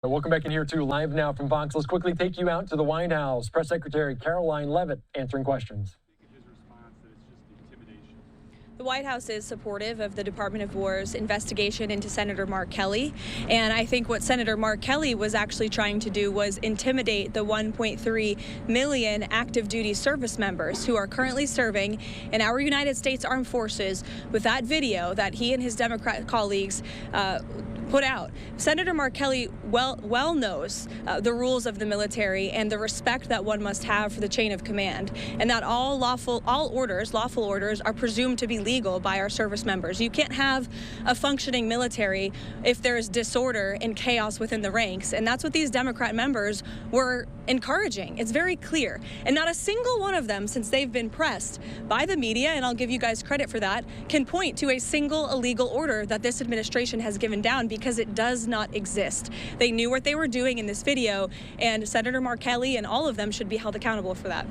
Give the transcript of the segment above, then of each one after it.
Welcome back in here to Live Now from Fox. Let's quickly take you out to the White House. Press Secretary Karoline Leavitt answering questions. The White House is supportive of the Department of War's investigation into Senator Mark Kelly. And I think what Senator Mark Kelly was actually trying to do was intimidate the 1.3 million active duty service members who are currently serving in our United States Armed Forces with that video that he and his Democrat colleagues put out. Senator Mark Kelly well knows the rules of the military and the respect that one must have for the chain of command, and that all lawful orders are presumed to be legal by our service members. You can't have a functioning military if there is disorder and chaos within the ranks, and that's what these Democrat members were encouraging. It's very clear, and not a single one of them, since they've been pressed by the media, and I'll give you guys credit for that, can point to a single illegal order that this administration has given down, because it does not exist. They knew what they were doing in this video, and Senator Mark Kelly and all of them should be held accountable for that.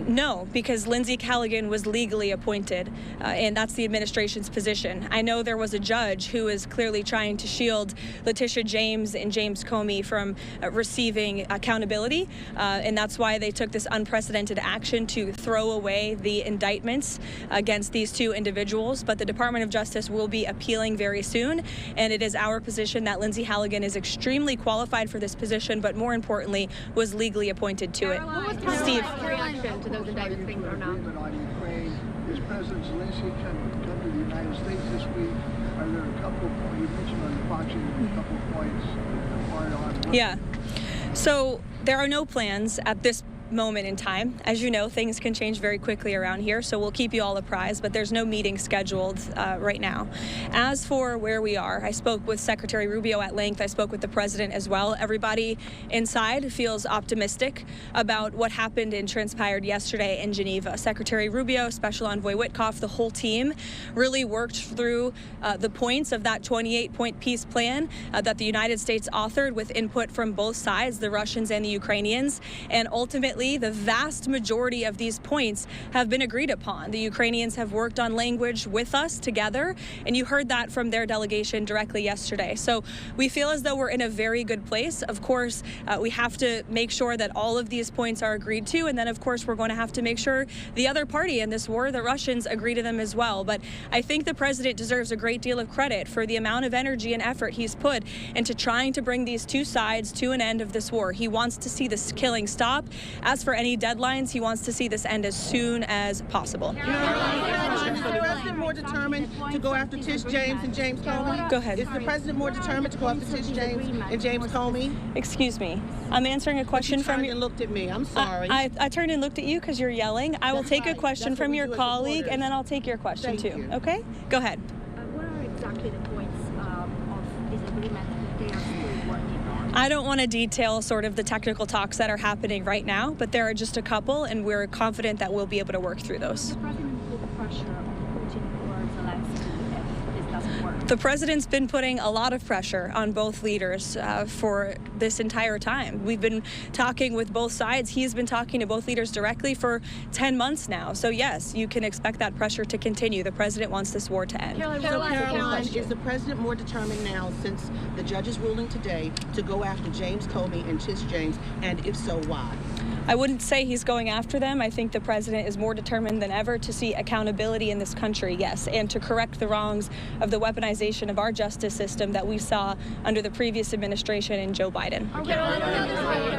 No, because Lindsey Callaghan was legally appointed, and that's the administration's position. I know there was a judge who is clearly trying to shield Letitia James and James Comey from receiving accountability, and that's why they took this unprecedented action to throw away the indictments against these two individuals. But the Department of Justice will be appealing very soon, and it is our position that Lindsey Callaghan is extremely qualified for this position, but more importantly, was legally appointed to it. Steve. Reaction to those indictments being thrown out? Is President Zelensky come to the United States this week? Are there a couple of points you mentioned on the Fox interview, a couple of points that are on? Yeah. So there are no plans at this moment in time. As you know, things can change very quickly around here, so we'll keep you all apprised, but there's no meeting scheduled right now. As for where we are, I spoke with Secretary Rubio at length. I spoke with the president as well. Everybody inside feels optimistic about what happened and transpired yesterday in Geneva. Secretary Rubio, Special Envoy Witkoff, the whole team really worked through the points of that 28-point peace plan that the United States authored with input from both sides, the Russians and the Ukrainians, and ultimately the vast majority of these points have been agreed upon. The Ukrainians have worked on language with us together, and you heard that from their delegation directly yesterday. So we feel as though we're in a very good place. Of course, we have to make sure that all of these points are agreed to, and then of course we're going to have to make sure the other party in this war, the Russians, agree to them as well. But I think the president deserves a great deal of credit for the amount of energy and effort he's put into trying to bring these two sides to an end of this war. He wants to see this killing stop. As for any deadlines, he wants to see this end as soon as possible. Is the president more determined to go after Tish James and James Comey? Go ahead. Is the president more determined to go after Tish James and James Comey? Excuse me. I'm answering a question from you. You looked at me. I'm sorry. I turned and looked at you because you're yelling. I will take a question from your colleague, and then I'll take your question too. Okay? Go ahead. What are exactly the points of this agreement that they are still working on? I don't want to detail sort of the technical talks that are happening right now, but there are just a couple, and we're confident that we'll be able to work through those. The president put pressure on Putin or Zelensky if this doesn't work. The president's been putting a lot of pressure on both leaders for this entire time. We've been talking with both sides. He's been talking to both leaders directly for 10 months now. So yes, you can expect that pressure to continue. The president wants this war to end. Caroline, is the president more determined now, since the judge's ruling today, to go after James Comey and Tish James, and if so, why? I wouldn't say he's going after them. I think the president is more determined than ever to see accountability in this country, yes, and to correct the wrongs of the weaponization of our justice system that we saw under the previous administration and Joe Biden.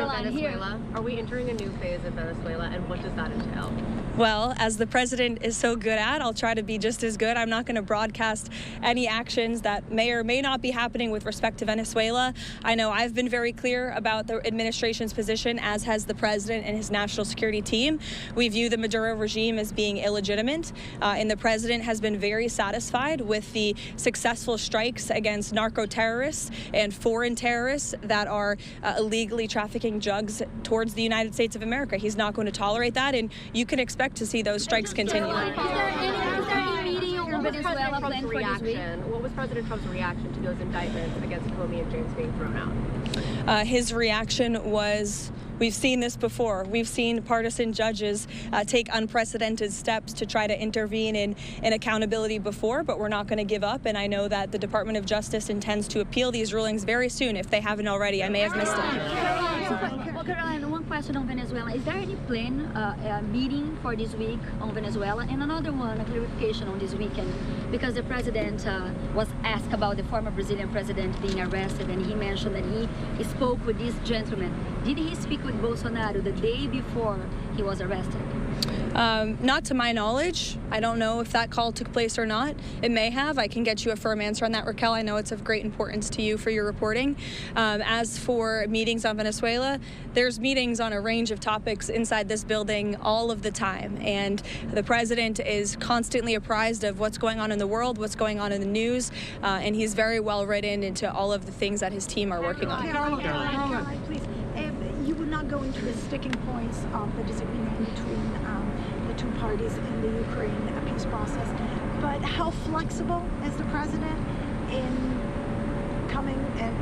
Venezuela. Are we entering a new phase of Venezuela, and what does that entail? Well, as the president is so good at, I'll try to be just as good. I'm not going to broadcast any actions that may or may not be happening with respect to Venezuela. I know I've been very clear about the administration's position, as has the president and his national security team. We view the Maduro regime as being illegitimate, and the president has been very satisfied with the successful strikes against narco-terrorists and foreign terrorists that are illegally trafficking drugs towards the United States of America. He's not going to tolerate that, and you can expect to see those strikes continue. What was President Trump's reaction to those indictments against Comey and James being thrown out? His reaction was We've seen this before. We've seen partisan judges take unprecedented steps to try to intervene in accountability before, but we're not going to give up. And I know that the Department of Justice intends to appeal these rulings very soon if they haven't already. I may have missed it. Well, Karoline, one question on Venezuela. Is there any plan, a meeting for this week on Venezuela? And another one, a clarification on this weekend, because the president was asked about the former Brazilian president being arrested, and he mentioned that he spoke with this gentleman. Did he speak with Bolsonaro the day before he was arrested? Not to my knowledge. I don't know if that call took place or not. It may have. I can get you a firm answer on that, Raquel. I know it's of great importance to you for your reporting. As for meetings on Venezuela, there's meetings on a range of topics inside this building all of the time. And the president is constantly apprised of what's going on in the world, what's going on in the news, and he's very well written into all of the things that his team are working on. Caroline, please. You would not go into the sticking points of the disagreement between the two parties in the Ukraine peace process, but how flexible is the president in coming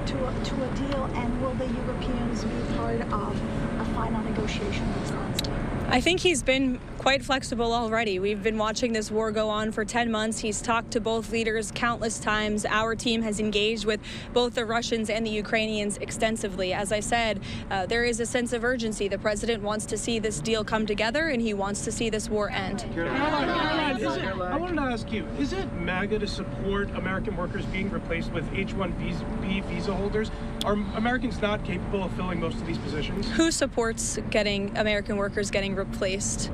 to a deal, and will the Europeans be part of a final negotiation with Zelensky? I think he's been quite flexible already. We've been watching this war go on for 10 months. He's talked to both leaders countless times. Our team has engaged with both the Russians and the Ukrainians extensively. As I said, there is a sense of urgency. The president wants to see this deal come together, and he wants to see this war end. I wanted to ask you, is it MAGA to support American workers being replaced with H-1B visa holders? Are Americans not capable of filling most of these positions? Who supports getting American workers getting replaced?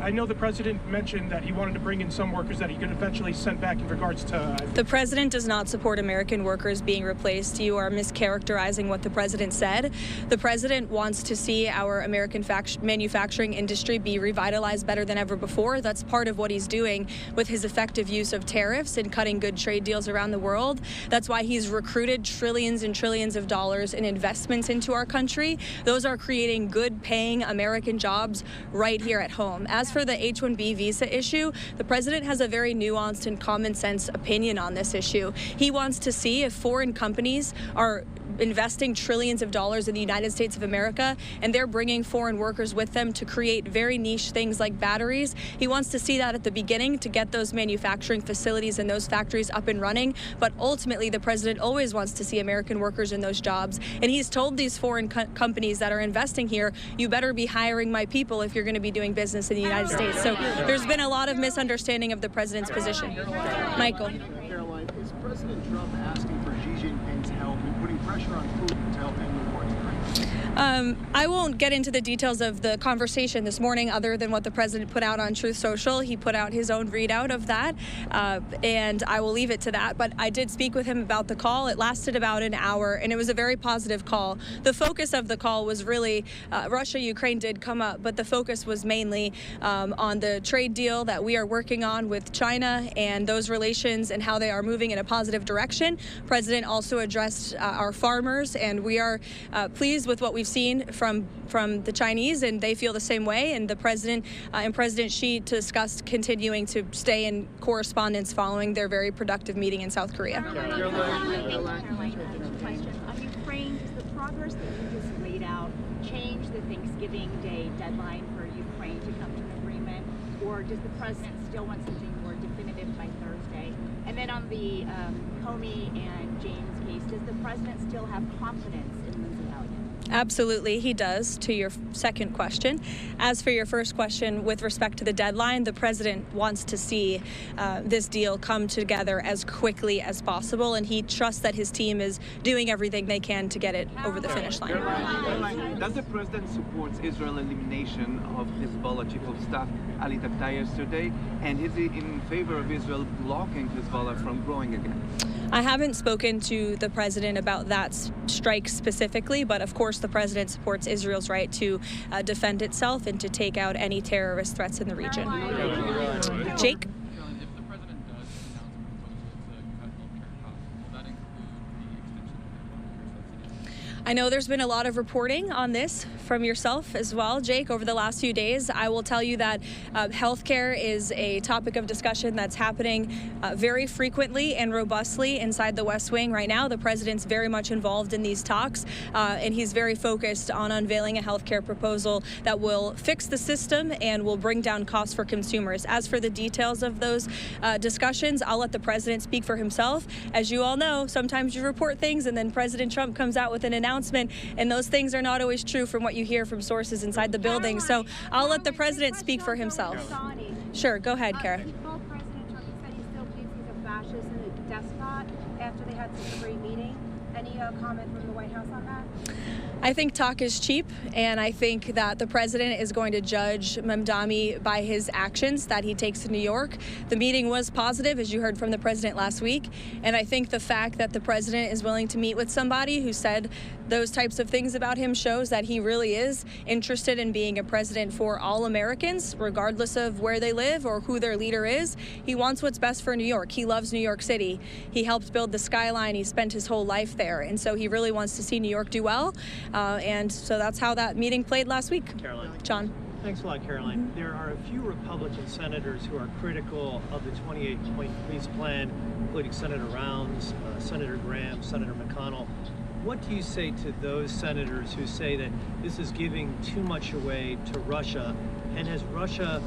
I know the president mentioned that he wanted to bring in some workers that he could eventually send back in regards to... The president does not support American workers being replaced. You are mischaracterizing what the president said. The president wants to see our American manufacturing industry be revitalized better than ever before. That's part of what he's doing with his effective use of tariffs and cutting good trade deals around the world. That's why he's recruited trillions and trillions of dollars in investments into our country. Those are creating good paying American jobs right here at home. As for the H-1B visa issue, the president has a very nuanced and common sense opinion on this issue. He wants to see if foreign companies are investing trillions of dollars in the United States of America, and they're bringing foreign workers with them to create very niche things like batteries. He wants to see that at the beginning to get those manufacturing facilities and those factories up and running. But ultimately, the president always wants to see American workers in those jobs. And he's told these foreign companies that are investing here, you better be hiring my people if you're going to be doing business in the United States. So there's been a lot of misunderstanding of the president's position. Michael. Caroline, is President Trump asking for Xi Jinping's help and putting pressure on Putin to help end the war in Ukraine? I won't get into the details of the conversation this morning other than what the president put out on Truth Social. He put out his own readout of that, and I will leave it to that. But I did speak with him about the call. It lasted about an hour, and it was a very positive call. The focus of the call was really Russia-Ukraine did come up, but the focus was mainly on the trade deal that we are working on with China and those relations and how they are moving in a positive direction. President also addressed our farmers, and we are pleased with what we've seen from the Chinese, and they feel the same way. And the president and President Xi discussed continuing to stay in correspondence following their very productive meeting in South Korea. On Ukraine, does the progress that you just laid out change the Thanksgiving Day deadline for Ukraine to come to an agreement, or does the president still want something more definitive by Thursday? And then on the Comey and James case, does the president still have confidence in Lindsay Elliott? Absolutely, he does, to your second question. As for your first question, with respect to the deadline, the president wants to see this deal come together as quickly as possible, and he trusts that his team is doing everything they can to get it over the finish line. Does the president support Israel's elimination of Hezbollah chief of staff Ali Tabtaei yesterday, and is he in favor of Israel blocking Hezbollah from growing again? I haven't spoken to the president about that strike specifically, but of course the president supports Israel's right to defend itself and to take out any terrorist threats in the region. Jake? If the president does announce a proposal to cut healthcare costs, will that include the extension of the healthcare subsidies? I know there's been a lot of reporting on this from yourself as well, Jake, over the last few days. I will tell you that healthcare is a topic of discussion that's happening very frequently and robustly inside the West Wing right now. The president's very much involved in these talks, and he's very focused on unveiling a healthcare proposal that will fix the system and will bring down costs for consumers. As for the details of those discussions, I'll let the president speak for himself. As you all know, sometimes you report things and then President Trump comes out with an announcement, and those things are not always true from what you hear from sources inside the building. So I'll let the president speak for himself. Sure, go ahead, Kara. He told President Trump, he said he still believes he's a fascist and a despot after they had such a great meeting. Any comment from the White House on that? I think talk is cheap, and I think that the president is going to judge Mamdani by his actions that he takes to New York. The meeting was positive, as you heard from the president last week, and I think the fact that the president is willing to meet with somebody who said those types of things about him shows that he really is interested in being a president for all Americans, regardless of where they live or who their leader is. He wants what's best for New York. He loves New York City. He helped build the skyline. He spent his whole life there, and so he really wants to see New York do well. And so that's how that meeting played last week. Caroline. John. Thanks a lot, Caroline. There are a few Republican senators who are critical of the 28-point peace plan, including Senator Rounds, Senator Graham, Senator McConnell. What do you say to those senators who say that this is giving too much away to Russia? And has Russia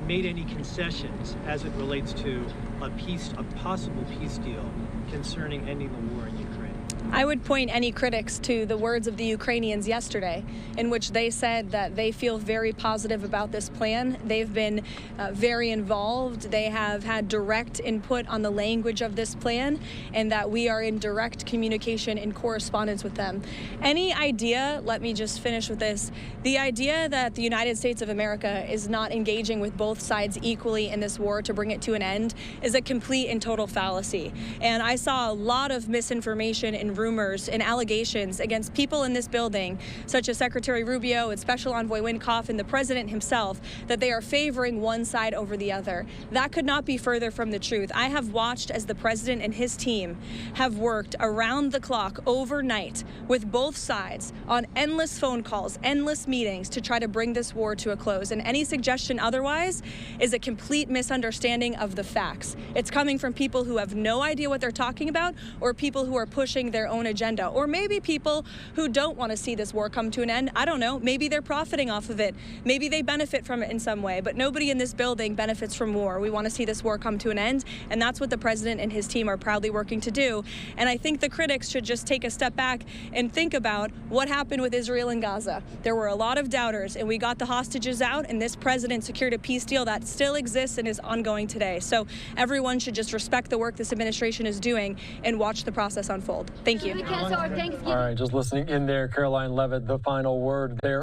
made any concessions as it relates to a possible peace deal concerning ending the war in Ukraine? I would point any critics to the words of the Ukrainians yesterday, in which they said that they feel very positive about this plan. They've been very involved. They have had direct input on the language of this plan, and that we are in direct communication and correspondence with them. Any idea, let me just finish with this, the idea that the United States of America is not engaging with both sides equally in this war to bring it to an end is a complete and total fallacy. And I saw a lot of misinformation and rumors and allegations against people in this building, such as Secretary Rubio and Special Envoy Wynkoff and the president himself, that they are favoring one side over the other. That could not be further from the truth. I have watched as the president and his team have worked around the clock overnight with both sides on endless phone calls, endless meetings to try to bring this war to a close. And any suggestion otherwise is a complete misunderstanding of the facts. It's coming from people who have no idea what they're talking about, or people who are pushing their own agenda, or maybe people who don't want to see this war come to an end. I don't know. Maybe they're profiting off of it. Maybe they benefit from it in some way, but nobody in this building benefits from war. We want to see this war come to an end, and that's what the president and his team are proudly working to do. And I think the critics should just take a step back and think about what happened with Israel and Gaza. There were a lot of doubters, and we got the hostages out, and this president secured a peace deal that still exists and is ongoing today. So everyone should just respect the work this administration is doing and watch the process unfold. Thank you. We cancel our Thanksgiving. All right, just listening in there, Karoline Leavitt, the final word there.